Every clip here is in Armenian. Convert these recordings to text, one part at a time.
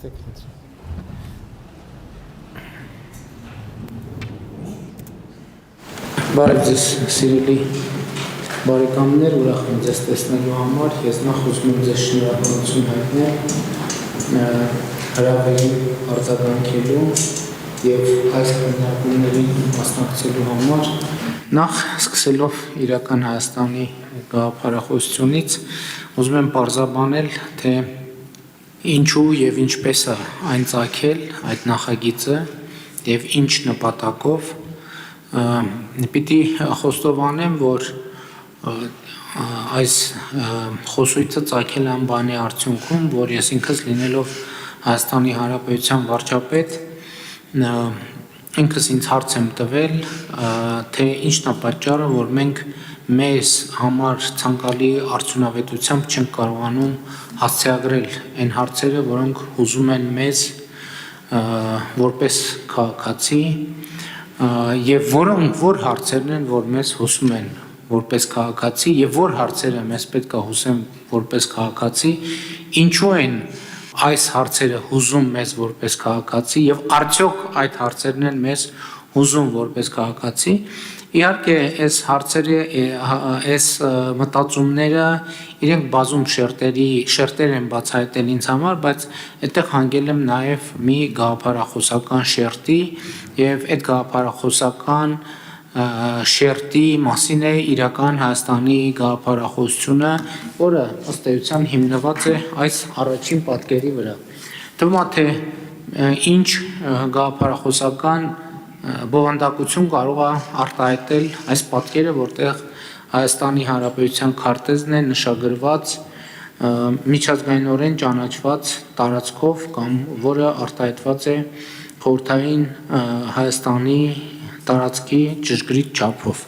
Նստեք ինձ։ Բարև ձեզ, սիրելի բարեկամներ, ուրախ եմ ձեզ տեսնելու համար։ Ես նախ ուզում եմ ձեզ շնորհակալություն հայտնել հրավերին արձագանքելու եւ այս քննարկումներին մասնակցելու համար։ Նախ սկսելով իրական Հայաստանի գաղափարախոսությունից ուզում եմ պարզաբանել, թե ինչու եւ ինչպես է այն ծագել այդ նախագիծը եւ ինչ նպատակով պիտի խոստովանեմ, որ այս խոսույցը ծագել է բանի արդյունքում, որ ես ինքս լինելով Հայաստանի Հանրապետության վարչապետ ինքս ինձ հարց եմ տվել, թե ինչն է պատճառը, որ մենք մեզ համար ցանկալի արդյունավետությամբ չենք կարողանում հասցեագրել այն հարցերը, որոնք հուզում են մեզ որպես քաղաքացի եւ որ հարցերն են, որ մեզ հուզում են որպես քաղաքացի եւ որ հարցերը մեզ պետք է հուզեն որպես քաղաքացի, ինչու են այս հարցերը հուզում մեզ որպես քաղաքացի եւ արդյոք այդ հարցերն են մեզ հուզում որպես քաղաքացի։ Իհարկե, այս հարցերը, այս մտածումները իրենք բազում շերտեր են բացահայտել ինձ համար, բայց այդտեղ հանգել եմ նաև մի գաղափարախոսական շերտի եւ այդ գաղափարախոսական շերտի մասին է իրական Հայաստանի գաղափարախոսությունը, որը ըստ էության հիմնված է այս առաջին պատկերի վրա։ Թվում է, թե ինչ գաղափարախոսական բովանդակություն կարող է արտահայտել այս պատկերը, որտեղ Հայաստանի Հանրապետության քարտեզն է նշագրված միջազգայինորեն ճանաչված տարածքով կամ որը արտահայտված է խորհրդային Հայաստանի տարածքի ճշգրիտ չափով։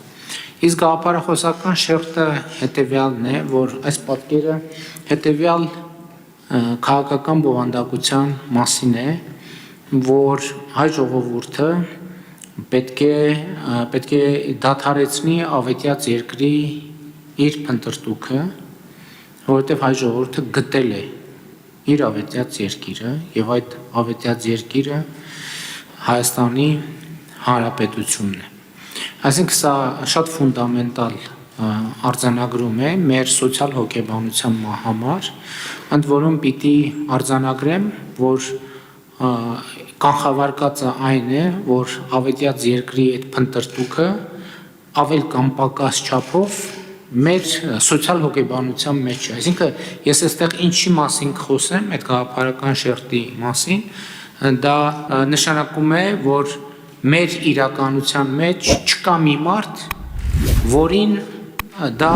Իսկ գաղափարախոսական շերտը հետևյալն է, որ այս պատկերը հետևյալ քաղաքական բովանդակության մասին է, որ հայ ժողովուրդը պետք է դադարեցնի ավետյաց երկրի իր փնտրտուքը, որովհետև հայ ժողովուրդը գտել է իր ավետյաց երկիրը եւ այդ ավետյաց երկիրը Հայաստանի Հանրապետությունն է։ Այսինքն սա շատ ֆունդամենտալ արձանագրում է մեր սոցիալ-հոգեբանության համար, ընդ որում պիտի արձանագրեմ, որ կանխավարկածը այն է, որ ավետյաց երկրի այդ փնտրտուքը ավել կամ պակաս չափով մեր սոցիալ-հոգեբանության մեջ է։ Այսինքն ես այստեղ ինչի մասին խոսեմ, այդ գաղափարական շերտի մասին, դա նշանակում է, որ մեր իրականության մեջ չկա մի մարդ, որին դա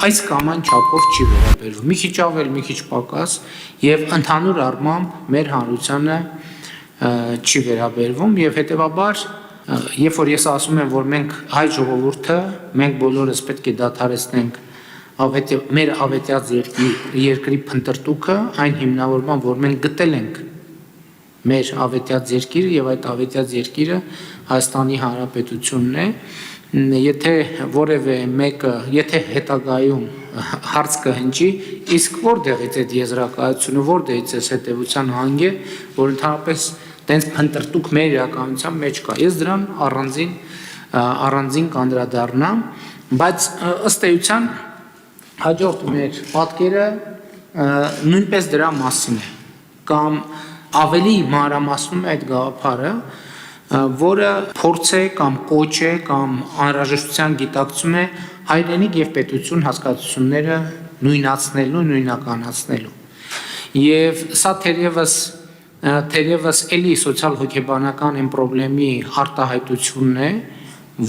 այս կամ այն չափով չի վերաբերվում, մի քիչ ավել, մի քիչ պակաս, եւ ընդհանուր առմամբ մեր հանրությանը չի վերաբերվում եւ հետեւաբար երբ որ ես ասում եմ, որ մենք հայ ժողովուրդը, մենք բոլորս պետք է դադարեցնենք մեր ավետյաց երկրի փնտրտուքը, այն հիմնավորման, որ մենք գտել ենք մեր ավետյաց երկիրը եւ այդ ավետյաց երկիրը Հայաստանի Հանրապետությունն է, եթե որևէ մեկը, եթե հետագայում հարց կհնչի, իսկ որտեղից է եզրակացությունը, որտեղից է հետեւության հանգը, որ ընդհանրապես տենց փնտրտուք մեր իրականության մեջ կա։ Ես դրան առանձին կանդրադառնամ, բայց ըստ էության հաջորդ մեր պատկերը նույնպես դրա մասին է, կամ ավելի մանրամասնում է այդ գաղափարը, որը փորձ է կամ կոչ է կամ անհրաժեշտության գիտակցում է հայրենիք եւ պետություն հասկացությունները նույնացնելու, նույնականացնելու։ Եվ սա թերևս էլի սոցիալ-հոգեբանական այն խնդրի արտահայտությունն է,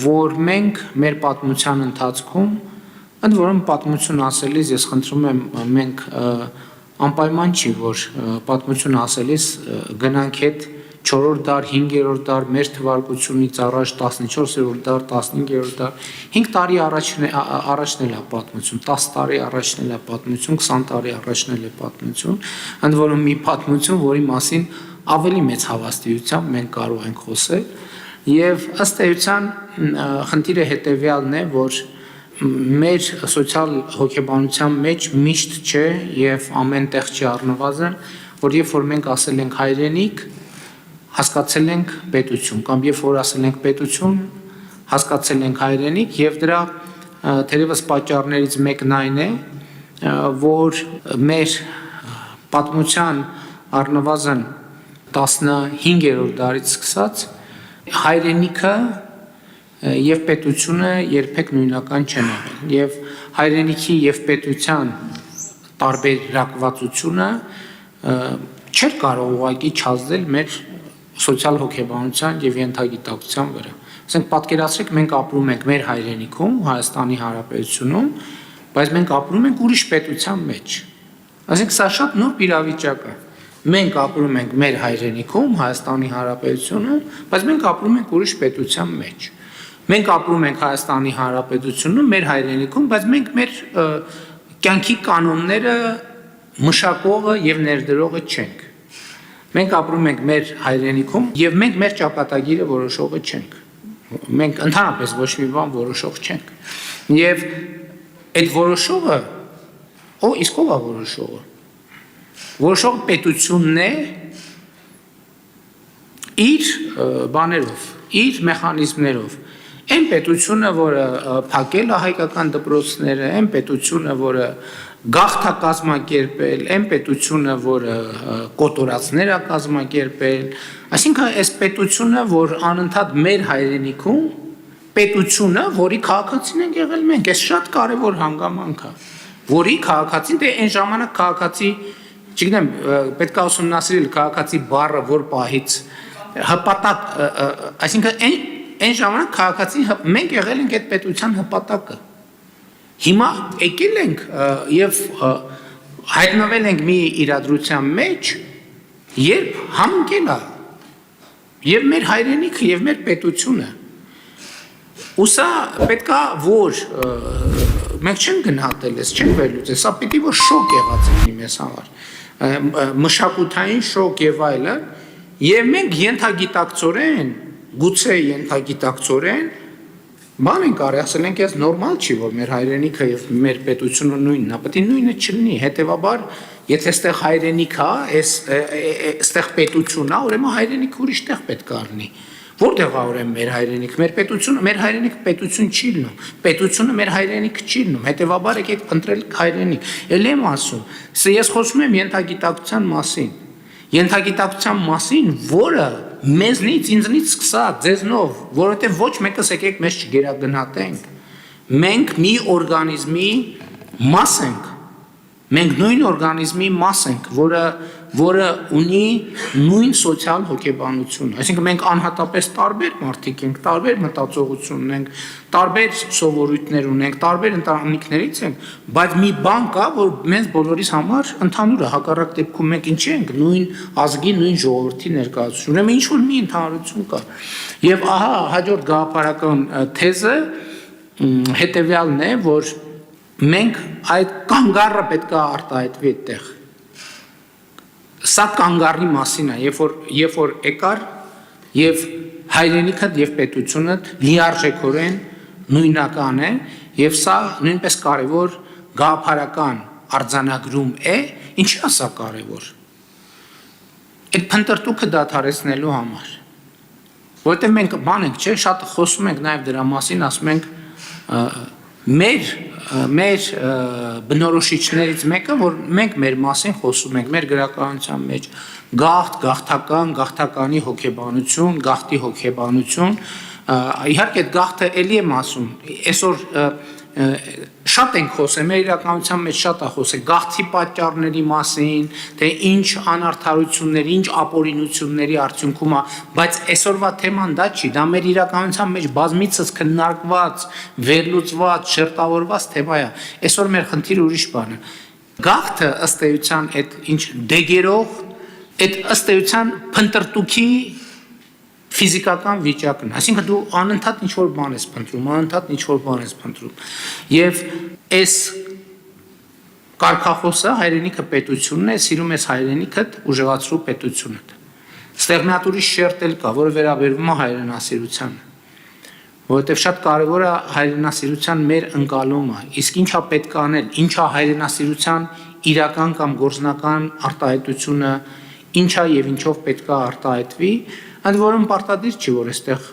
որ մենք մեր պատմության ընթացքում, ընդ որում պատմություն ասելիս ես խնդրում եմ մենք անպայման չի, որ պատմություն ասելիս գնանք հետ 4-րդ դար, 5-րդ դար, մեր թվարկությունից առաջ 14-րդ դար, 15-րդ դար, 5 տարի առաջն էլ է պատմություն, 10 տարի առաջն էլ է պատմություն, 20 տարի առաջն էլ է պատմություն, ընդ որում մի պատմություն, որի մասին ավելի մեծ հավաստիությամբ մենք կարող ենք խոսել, եւ ըստ էության խնդիրը հետեւյալն է, որ մեր սոցիալ հոգեբանության մեջ միշտ չէ եւ ամենտեղ չի առնվազն որ երբ որ մենք ասել ենք հայրենիք, հասկացել ենք պետություն, կամ երբ որ ասել ենք պետություն, հասկացել ենք հայրենիք, եւ դրա թերևս պատճառներից մեկն այն է, որ մեր պատմության առնվազն 15-րդ դարից սկսած հայրենիքը եւ պետությունը երբեք նույնական չեն եղել, եւ հայրենիքի եւ պետության տարբերակվածությունը չէր կարող ուղղակի չազդել մեր սոցիալ հոգեբանության եւ ենթագիտակցության վրա։ Ասենք պատկերացրեք, մենք ապրում ենք մեր հայրենիքում, Հայաստանի Հանրապետությունում, բայց մենք ապրում ենք ուրիշ պետության մեջ։ Ասենք սա շատ նուրբ իրավիճակ է։ Մենք ապրում ենք մեր հայրենիքում, Հայաստանի Հանրապետությունում, բայց մենք ապրում ենք ուրիշ պետության մեջ։ Մենք ապրում ենք Հայաստանի Հանրապետությունում, մեր հայրենիքում, բայց մենք մեր կյանքի կանոնները մշակողը եւ ներդրողը չենք։ Մենք ապրում ենք մեր հայրենիքում եւ մենք մեր ճակատագիրը որոշողը չենք։ Մենք ընդհանրապես ոչ մի բան որոշող չենք։ Եվ այդ որոշողը իսկ ով է որոշողը։ Որոշող պետությունն է իր բաներով, իր մեխանիզմներով։ Այն պետությունը, որը փակել է հայկական դպրոցները, այն պետությունը, որը գաղթ է կազմակերպել, այն պետությունը, որը կոտորածներ է կազմակերպել, այսինքն այս պետությունը, որ անընդհատ մեր հայրենիքում, պետությունը, որի քաղաքացին ենք եղել մենք, այս շատ կարևոր հանգամանք է, որի քաղաքացին, դե այն ժամանակ քաղաքացի, չգիտեմ, պետք է ուսումնասիրել քաղաքացի բառը որ պահից հպատակ, այսինքն այն ժամանակ քաղաքացին մենք եղել ենք այդ պետության հպատակը։ Հիմա եկել ենք եւ հայտնվել ենք մի իրադրության մեջ, երբ համընկել է եւ մեր հայրենիքը եւ մեր պետությունը։ Ու սա պետքա որ մենք չենք գնահատել, չենք վերլուծել, սա պիտի որ շոկ եղած լինի մեզ համար, մշակութային շոկ եւ այլն, եւ մենք ենթագիտակցորեն, գուցե ենթագիտակցորեն բան ենք արի, ասել ենք, ես նորմալ չի, որ մեր հայրենիքը եւ մեր պետությունը նույնն է, պետք է նույնը չլինի, հետեւաբար, եթե այստեղ հայրենիք է, այստեղ պետություն է, ուրեմն հայրենիքը ուրիշ տեղ պետք է լինի։ Որտեղ է ուրեմն մեր հայրենիք, մեր պետությունը, մեր հայրենիքը պետություն չի լինում, պետությունը մեր հայրենիքը չի լինում, հետեւաբար եկեք ընտրել հայրենիք։ Էլ եմ ասում, սա ես խոսում եմ ենթագիտակցության մասին, որը մեզնից, ինձնից սկսած, ձեզնով, որովհետև ոչ մեկս եկեք մեզ չգերագնահատենք։ Մենք մի օրգանիզմի մաս ենք, մենք նույն օրգանիզմի մաս ենք, որը ունի նույն սոցիալ հոգեբանություն, այսինքն մենք անհատապես տարբեր մարդիկ ենք, տարբեր մտածողություն ունենք, տարբեր սովորույթներ ունենք, տարբեր ընտանիքներից ենք, բայց մի բան կա, որ մեզ բոլորիս համար ընդհանուր է, հակառակ դեպքում մենք ինչի ենք, նույն ազգի, նույն ժողովրդի ներկայացություն, ուրեմն ինչ որ մի ընդհանրություն կա։ Եվ ահա հաջորդ գաղափարական թեզը հետևյալն է, որ մենք այդ կանգառը պետք է արտահայտվի այդտեղ։ Սա կանգառի մասին է, երբ որ եկար եւ հայրենիքդ եւ պետությունդ լիարժեքորեն նույնական է եւ սա նույնպես կարեւոր գաղափարական արձանագրում է, ինչի է սա կարեւոր։ Այդ փնտրտուքը դադարեցնելու համար։ Որովհետեւ մենք բան ենք, չէ, շատ խոսում ենք նաեւ դրա մասին, ասում ենք մեր բնորոշիչներից մեկը, որ մենք մեր մասին խոսում ենք, մեր գրականության մեջ գաղթականի հոգեբանություն, գաղթի հոգեբանություն, իհարկե այդ գաղթը էլի եմ ասում, այսօր շատ ենք խոսել, մեր իրականության մեջ շատ է խոսել գաղթի պատճառների մասին, թե ինչ անարդարությունների, ինչ ապօրինությունների արդյունքում է, բայց այսօրվա թեման դա չի, դա մեր իրականության մեջ բազմիցս քննարկված, վերլուծված, շերտավորված թեմա է, այսօր մեր խնդիրը ուրիշ բան է։ Գաղթը ըստ էության այդ ինչ դեգերող, այդ ըստ էության փնտրտուքի ֆիզիկական վիճակն, այսինքն դու անընդհատ ինչ-որ բան ես փնտրում, եւ այս կարգախոսը հայրենիքը պետությունն է, սիրում ես հայրենիքդ, ուժեղացրու պետությունդ։ Ստեղ մի հատ ուրիշ շերտ էլ կա, որը վերաբերվում է հայրենասիրությանը, որովհետև շատ կարևոր է հայրենասիրության մեր ընկալումը, իսկ ինչա պետք է անել, ինչա հայրենասիրության իրական կամ գործնական արտահայտությունը, ինչա եւ ինչով պետք է արտահայտվի, ընդ որում պարտադիր չի, որ այստեղ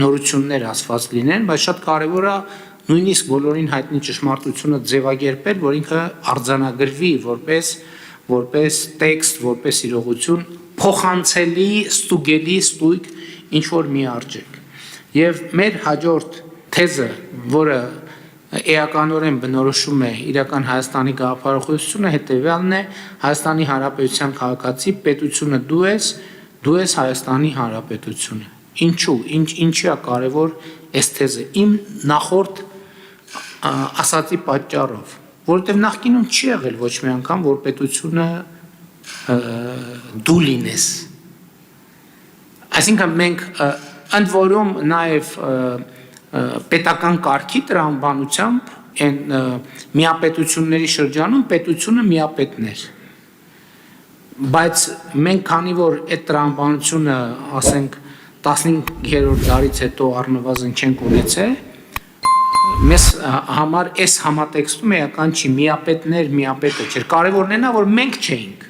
նորություններ ասված լինեն, բայց շատ կարևոր է նույնիսկ բոլորին հայտնի ճշմարտությունը ձևակերպել, որ ինքը արձանագրվի որպես տեքստ, որպես իրողություն, փոխանցելի, ստուգելի, ստույգ ինչ որ մի արժեք։ Եվ մեր հաջորդ թեզը, որը էականորեն բնորոշում է իրական Հայաստանի գաղափարախոսությունը, հետևյալն է՝ Հայաստանի Հանրապետության քաղաքացի, պետությունը դու ես Հայաստանի Հանրապետությունը։ Ինչու, ինչի է կարևոր այս թեզը։ Իմ նախորդ ասացի պատճառով, որովհետև նախկինում չի եղել ոչ մի անգամ, որ պետությունը դու լինես։ Այսինքն մենք ընդ որում նաև պետական կարգի տրամաբանությամբ այն միապետությունների շրջանում պետությունը միապետն էր։ Բայց մենք քանի որ այդ տրամաբանությունը, ասենք 15-րդ դարից հետո առնվազն չենք ունեցել, մեզ համար այս համատեքստում էական չի, միապետը չէր, կարևորն է նա, որ մենք չէինք,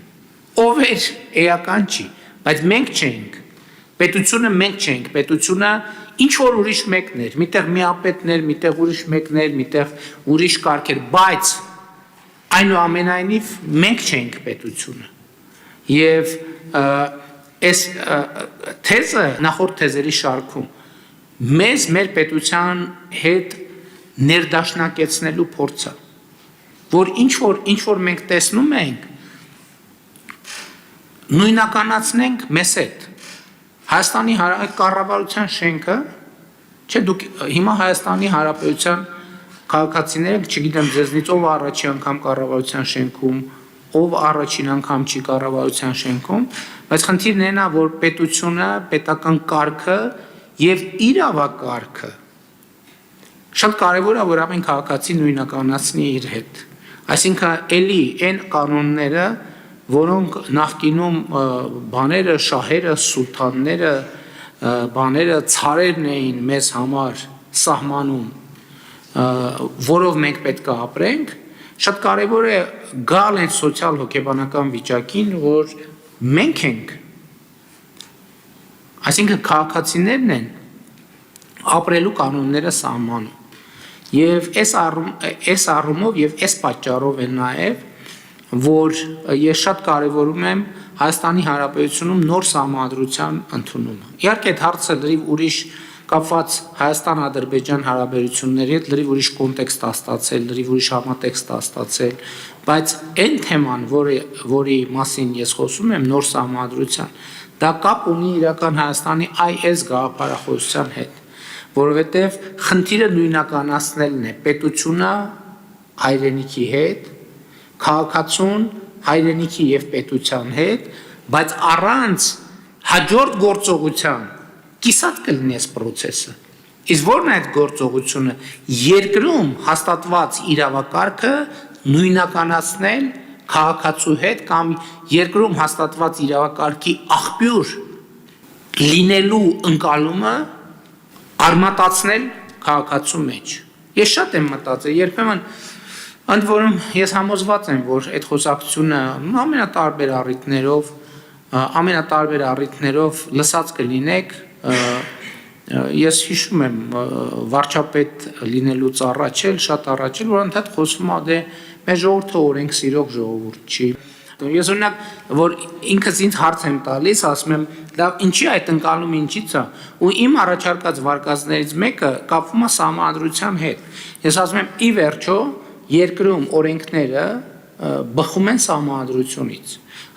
ով էր էական չի, բայց մենք չէինք, պետությունը մենք չէինք, պետությունը ինչ որ ուրիշ մեկն էր, միտեղ միապետներ, միտեղ ուրիշ մեկներ, միտեղ ուրիշ կարգեր, բայց այնուամենայնիվ մենք չէինք պետությունը, և այս թեզը նախորդ թեզերի շարքում մեզ մեր պետության հետ ներդաշնակեցնելու փորձը, որ ինչ որ մենք տեսնում ենք, նույնականացնենք մեզ հետ։ Հայաստանի կառավարության շենքը, չէ, դուք հիմա Հայաստանի Հանրապետության քաղաքացիները, չգիտեմ ձեզնից ով առաջի անգամ կառավարության շենքում, ով առաջին անգամ չի կառավարության շենքում, բայց խնդիրն այն է, որ պետությունը, պետական կարգը եւ իրավակարգը շատ կարևոր է, որ ամեն քաղաքացի նույնականացնի իր հետ։ Այսինքն էլի այն կանոնները, որոնք նախկինում բաները, շահերը, սուլթանները, բաները, ցարերն էին մեզ համար սահմանում, որով մենք պետք է ապրենք, շատ կարևոր է գալ այն սոցիալ հոգեբանական վիճակին, որ մենք ենք, այսինքն քաղաքացիներն են ապրելու կանոնները սահմանում։ Եվ այս առումով եւ այս պատճառով է նաեւ, որ ես շատ կարևորում եմ Հայաստանի Հանրապետությունում նոր սահմանադրության ընդունումը։ Իհարկե այդ հարցը լրիվ ուրիշ կապված Հայաստան-Ադրբեջան հարաբերությունների հետ լրիվ ուրիշ կոնտեքստ է ստացել, լրիվ ուրիշ համատեքստ է ստացել, բայց այն թեման, որի մասին ես խոսում եմ, նոր սահմանադրության, դա կապ ունի իրական Հայաստանի այս գաղափարախոսության հետ, որովհետև խնդիրը նույնականացնելն է պետությունը հայրենիքի հետ, քաղաքացուն հայրենիքի եւ պետության հետ, բայց առանց հաջորդ գործողության կիսատ կլինի այս process-ը։ Իսկ ո՞րն է այդ գործողությունը, երկրում հաստատված իրավակարգը նույնականացնել քաղաքացու հետ կամ երկրում հաստատված իրավակարգի աղբյուր լինելու ընկալումը արմատացնել քաղաքացու մեջ։ Ես շատ եմ մտածել, երբեմն ընդ որում ես համոզված եմ, որ այդ խոսակցությունը ամենատարբեր առիթներով լսած կլինեք, ես հիշում եմ վարչապետ լինելուց առաջ շատ առաջ որ ընդհանուր խոսում է մեր ժողովուրդը օրենք սիրող ժողովուրդ չի։ Ես օրինակ, որ ինքս ինձ հարց եմ տալիս, ասում եմ, լավ, ինչի այդ ընկալումը ինչից է, ու իմ առաջարկած վարկածներից մեկը կապվում է սահմանադրության հետ։ Ես ասում եմ, ի վերջո, երկրում օրենքները բխում են սահմանադրությունից։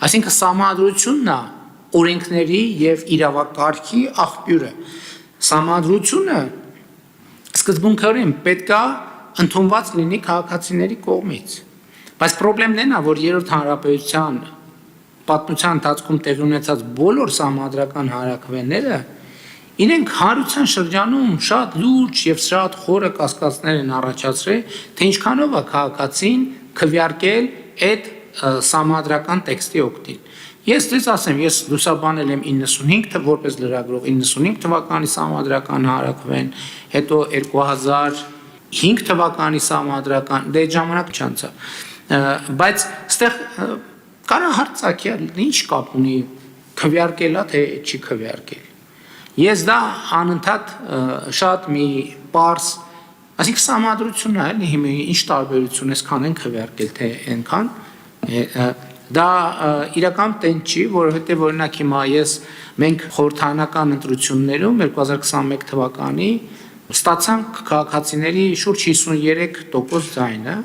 Այսինքն սահմանադրությունն է օրենքների եւ իրավակարգի աղբյուրը։ Սահմանադրությունը սկզբունքորեն պետք է ընդունված լինի քաղաքացիների կողմից։ Բայց խնդիրն այն է, որ երրորդ հանրապետության պատմության ընթացքում տեղի ունեցած բոլոր սահմանադրական հանրաքվեները իրենք հանրության շրջանում շատ լուրջ եւ շատ խորը կասկածներ են առաջացրել, թե ինչքանով է քաղաքացին քվեարկել այդ սահմանադրական տեքստի օգտին։ Ես դες ասեմ, ես լուսաբանել եմ 95 որպես լրագրող 95 թվականի սահմանադրական հարակվեն, հետո 2005 թվականի սահմանադրական, դե ժամանակ չանցավ։ Բայց ստեղ կարա հարցակյալ ինչ կապ ունի քվեարկելա թե չի քվեարկել։ Ես դա անընդհատ շատ մի պարզ, այսինքն սահմանադրությունն է, էլի հիմա ինչ տարբերություն է, քան են քվեարկել թե այնքան, դա իրական տեն չի, որովհետև օրինակ հիմա մենք խորհրդարանական ընտրություններում 2021 թվականի ստացանք քաղաքացիների շուրջ 53% ձայնը,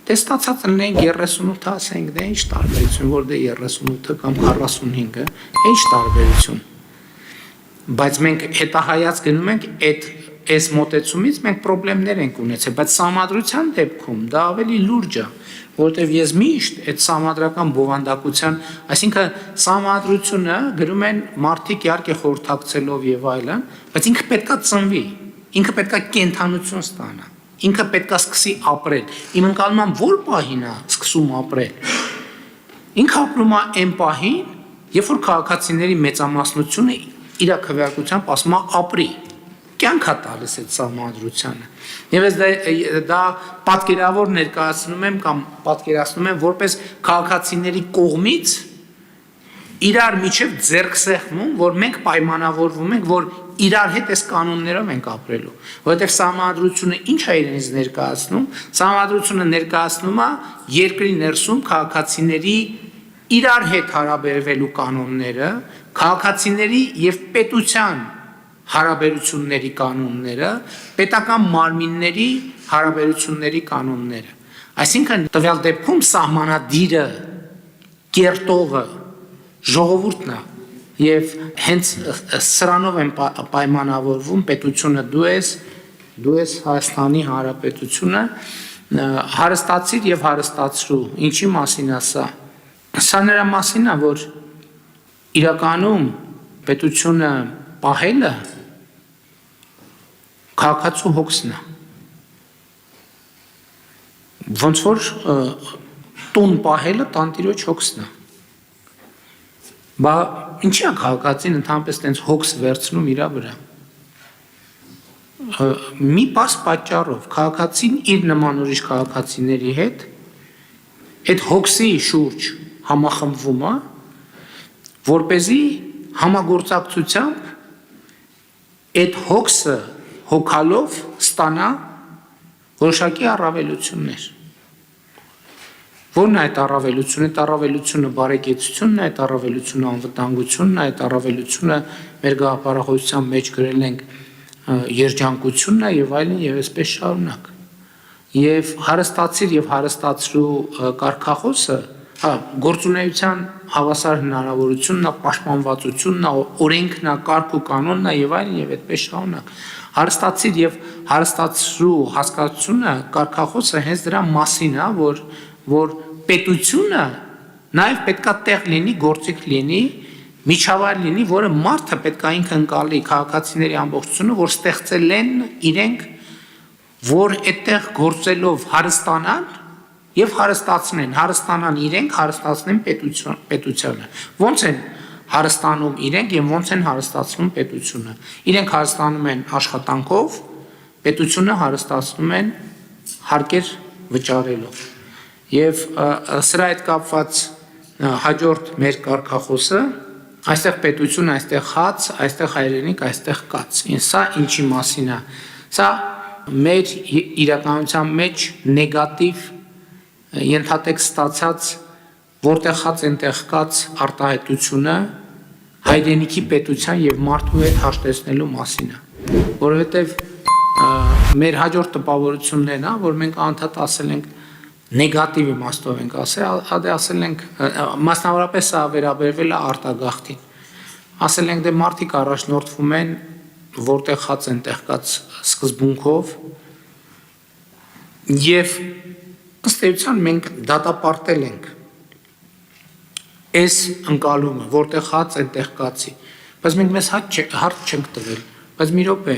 դե ստացած լինենք 38, ասենք, դե ինչ տարբերություն, որ դե 38 կամ 45-ը, ինչ տարբերություն։ Բայց մենք հետահայաց գնում ենք այս մոտեցումից մենք խնդիրներ ենք ունեցել, բայց սահմանադրության դեպքում դա ավելի լուրջ է, որովհետև ես միշտ այդ սահմանադրական բովանդակության, այսինքն սահմանադրությունը գրում են մարդիկ իհարկե խորհրդակցելով եւ այլն, բայց ինքը պետքա ծնվի, ինքը պետքա կենթանություն ստանա, ինքը պետքա սկսի ապրել։ Իմ ընկալման որ պահին է սկսում ապրել։ Ինքը ապրում է այն պահին, երբ որ քաղաքացիների մեծամասնությունը իր քվեարկությամբ ասում է ապրի, կյանք է տալիս այդ սահմանադրությանը։ Եվ ես դա պատկերավոր ներկայացնում եմ կամ պատկերացնում եմ որպես քաղաքացիների կողմից իրար միջև ձեռքսեղմում, որ մենք պայմանավորվում ենք, որ իրար հետ այս կանոններով ենք ապրելու, որովհետև սահմանադրությունը ինչ է իրենից ներկայացնում, սահմանադրությունը ներկայացնում է երկրի ներսում քաղաքացիների իրար հետ հարաբերվելու կանոնները, քաղաքացիների եւ պետության հարաբերությունների կանոնները, պետական մարմինների հարաբերությունների կանոնները։ Այսինքն տվյալ դեպքում սահմանադիրը, կերտողը ժողովուրդն է եւ հենց սրանով են պայմանավորվում պետությունը դու ես Հայաստանի Հանրապետությունը հարստացիր եւ հարստացրու։ Ինչի մասին է սա։ Սա նրա մասին է, որ իրականում պետությունը պահելը քաղաքացու հոգսն է։ Ոնց որ տուն պահելը տանտիրոջ հոգսն է։ Բա ինչի է քաղաքացին ընդհանրապես տենց հոգս վերցնում իր վրա։ Մի պարզ պատճառով քաղաքացին իր նման ուրիշ քաղաքացիների հետ այդ հոգսի շուրջ համախմբվում է, որպեսզի համագործակցությամբ այդ հոգսը հոգալով ստանա որոշակի առավելություններ։ Որն է այդ առավելությունը, այդ առավելությունը բարեկեցությունն է, այդ առավելությունը անվտանգությունն է, այդ առավելությունը մեր գաղափարախոսության մեջ գրել ենք երջանկությունն է եւ այլն եւ այսպես շարունակ։ Եվ հարստացիր եւ հարստացրու կարգախոսը, գործունեության հավասար հնարավորությունն է, պաշտպանվածությունն է, օրենքն է, կարգ ու կանոնն է եւ այլն եւ այդպես շարունակ։ Հարստացիր եւ հարստացրու հասկացությունը, կարգախոսը հենց դրա մասին է, որ պետությունը նաեւ պետքա տեղ լինի, գործիք լինի, միջավայր լինի, որը մարդը պետքա ինքը ընկալի քաղաքացիների ամբողջությունը, որ ստեղծել են իրենք, որ այդտեղ գործելով հարստանան եւ հարստանան իրենք, հարստացնեն պետությանը։ Ոնց են հարստանում իրենք եւ ոնց են հարստացնում պետությունը։ Իրենք հարստանում են աշխատանքով, պետությունը հարստացնում են հարկեր վճարելով։ Եվ սրա հետ կապված հաջորդ մեր կարգախոսը, այստեղ պետություն, այստեղ հաց, այստեղ հայրենիք, այստեղ կաց։ Սա ինչի մասին է։ Սա մեր իրականության մեջ նեգատիվ ենթատեքստ ստացած որտեղ հաց այնտեղ կաց արտահայտությունը հայրենիքի պետության եւ մարդու հետ հաշտեցնելու մասին է, որովհետեւ մեր հաջորդ տպավորություններն է, որ մենք անդադ ասել ենք նեգատիվ իմաստով ենք ասել ենք մասնավորապես սա վերաբերվել է արտագաղթին, ասել ենք դե մարդիկ առաջնորդվում են որտեղ հաց այնտեղ կաց սկզբունքով եւ ըստ էության մենք դատապարտել ենք այս ընկալումը, որտեղ հաց այնտեղ կացի, բայց մենք մեզ հարց չենք տվել, բայց մի րոպե,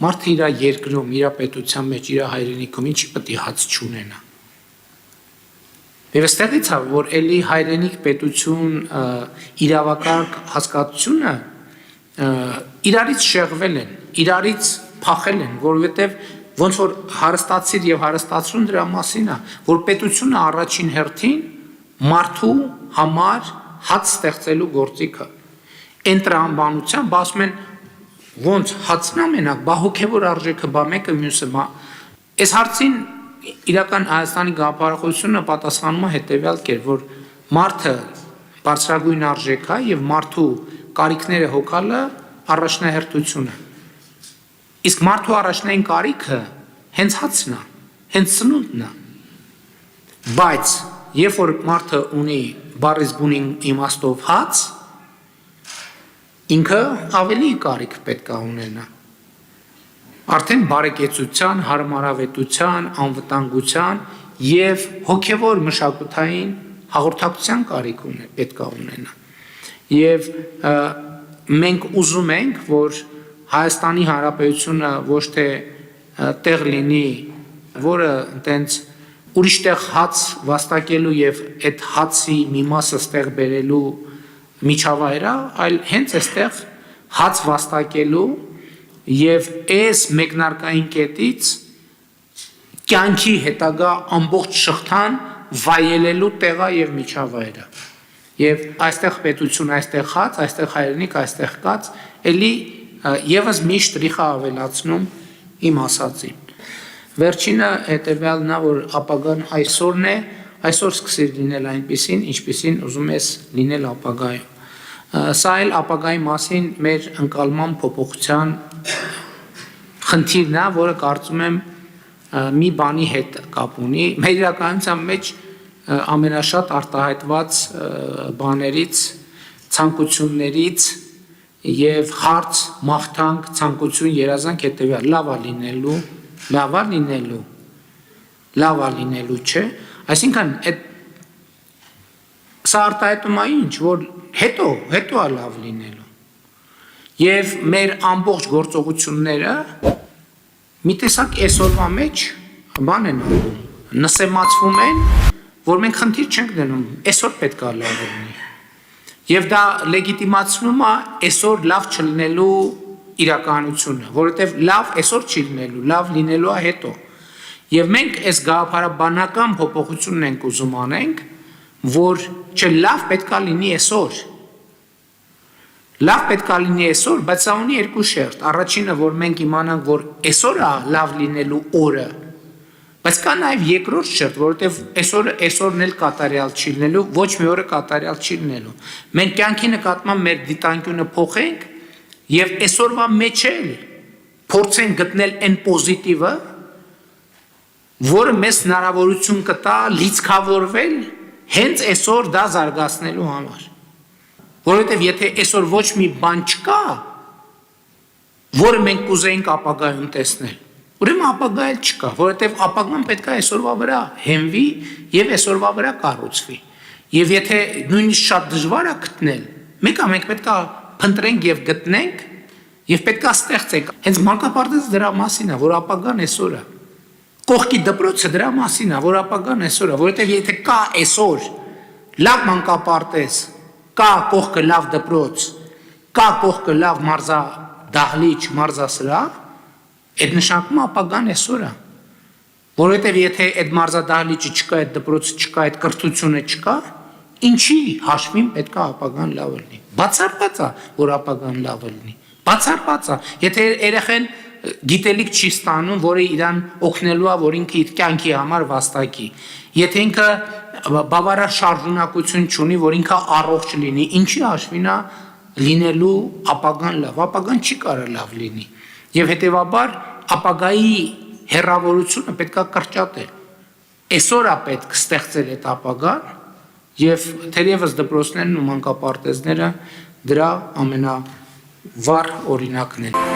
մարդը իր երկրում, իր պետության մեջ, իր հայրենիքում ինչի պետք է հաց չունենա։ Եվ այստեղից է, որ էլի հայրենիք պետություն իրավակարգ հասկացությունը իրարից շեղվել են, իրարից փախել են, որովհետև ոնց որ հարստացիր եւ հարստացրուն դրա մասին է, որ պետությունը առաջին հերթին մարդու համար հաց ստեղծելու գործիքը։ Այն տրամաբանությամբ ասում են ոնց հացն ամենակ, բա հոգևոր արժեքը բա մեկը մյուսը բա։ Այս հարցին իրական Հայաստանի գաղափարախոսությունը պատասխանում է հետևյալ կերպ, որ մարդը բարձրագույն արժեք է եւ մարդու կարիքները հոգալը առաջնահերթությունը։ Իսկ մարդու առաջնային կարիքը հենց հացն է, հենց սնունդն է։ Բայց երբ որ մարդը ունի բառից բուն իմաստով հաց, ինքը ավելի կարիք պետք է ունենա։ Արդեն բարեկեցության, հարմարավետության, անվտանգության եւ հոգեվոր մշակութային հաղորդակցության կարիք պետք է ունենա։ Եվ մենք ուզում ենք, որ Հայաստանի Հանրապետությունը ոչ թե տեղ լինի, որը տենց ուրիշ տեղ հաց վաստակելու եւ այդ հացի մի մասը ստեղ բերելու միջավայր է, այլ հենց այստեղ հաց վաստակելու եւ այս մեկնարկային կետից կյանքի հետագա ամբողջ շղթան վայելելու տեղը եւ միջավայրը։ Եվ այստեղ պետություն, այստեղ հաց, այստեղ հայրենիք, այստեղ կաց, էլի եւս մի շտրիխը ավելացնում իմ ասածին։ Վերջինը հետեւյալն է, որ ապագան այսօրն է, այսօր սկսիր լինել այնպիսին, ինչպիսին ուզում ես լինել ապագայում։ Սա էլ ապագայի մասին մեր ընկալման փոփոխության խնդիրն է, որը կարծում եմ մի բանի հետ կապ ունի։ Մեր իրականության մեջ ամենաշատ արտահայտված բաներից, ցանկություններից եւ հարց, մաղթանք, ցանկություն, երազանք հետեւյալ լավա լինելու չէ, այսինքն այդ սա արտահայտում է ինչ, որ հետո է լավ լինելու։ Եվ մեր ամբողջ գործողությունները մի տեսակ այսօրվա մեջ բան են անում, նսեմացվում են, որ մենք խնդիր չենք դնում, այսօր պետք է լավ լինի։ Եվ դա լեգիտիմացնում է այսօր լավ չլինելու իրականությունը, որովհետև լավ այսօր չի լինելու, լավ լինելու է հետո։ Եվ մենք այս գաղափարաբանական փոփոխությունն ենք ուզում անենք, որ չէ լավ պետք է լինի այսօր։ Լավ պետք է լինի այսօր, բայց սա ունի երկու շերտ։ Առաջինը, որ մենք իմանանք, որ այսօր է լավ լինելու օրը, բայց կա նաև երկրորդ շերտ, որովհետև այսօրն էլ կատարյալ չի լինելու, ոչ մի օրը կատարյալ չի լինելու։ Մենք կյանքի նկատմամբ մեր դիտանկյունը փոխենք եւ այսօրվա մեջ էլ փորձենք գտնել այն պոզիտիվը, որը մեզ հնարավորություն կտա լիցքավորվել հենց այսօր դա զարգացնելու համար։ Որովհետև եթե այսօր ոչ մի բան չկա, որը մենք կուզեինք ապագայում տեսնել, ուրեմն ապագա էլ չկա, որովհետև ապագան պետք է այսօրվա վրա հենվի եւ այսօրվա վրա կառուցվի։ Եվ եթե նույնիսկ շատ դժվար է գտնել, մենք պետք է փնտրենք եւ գտնենք եւ պետք է ստեղծենք։ Հենց մանկապարտեզը դրա մասին է, որ ապագան այսօր է։ Կողքի դպրոցը դրա մասին է, որ ապագան այսօր է, որովհետև եթե կա այսօր լավ մանկապարտեզ, կա կողքը լավ դպրոց, կա կողքը լավ մարզադահլիճ, մարզասրահ, այդ նշանակում ապագան այսօր է։ Որովհետև եթե այդ մարզադահլիճը չկա, այդ դպրոցը չկա, այդ կրթությունը չկա, ինչի հաշվին պետք է ապագան լավ լինի։ Բացառված է, որ ապագան լավ լինի։ Բացառված է, եթե երեխան գիտելիք չի ստանում, որը իրան օգնելու է, որ ինքը իր կյանքի համար վաստակի։ Եթե ինքը բավարար շարժունակություն չունի, որ ինքը առողջ լինի, ինչի հաշվին է լինելու ապագան լավ։ Ապագան չի կարող լավ լինի։ Եվ հետևաբար ապագայի հեռավորությունը պետք է կրճատել։ Այսօր է պետք ստեղծել այդ ապագան, եւ թերևս դպրոցներն ու մանկապարտեզները դրա ամենավառ օրինակն են։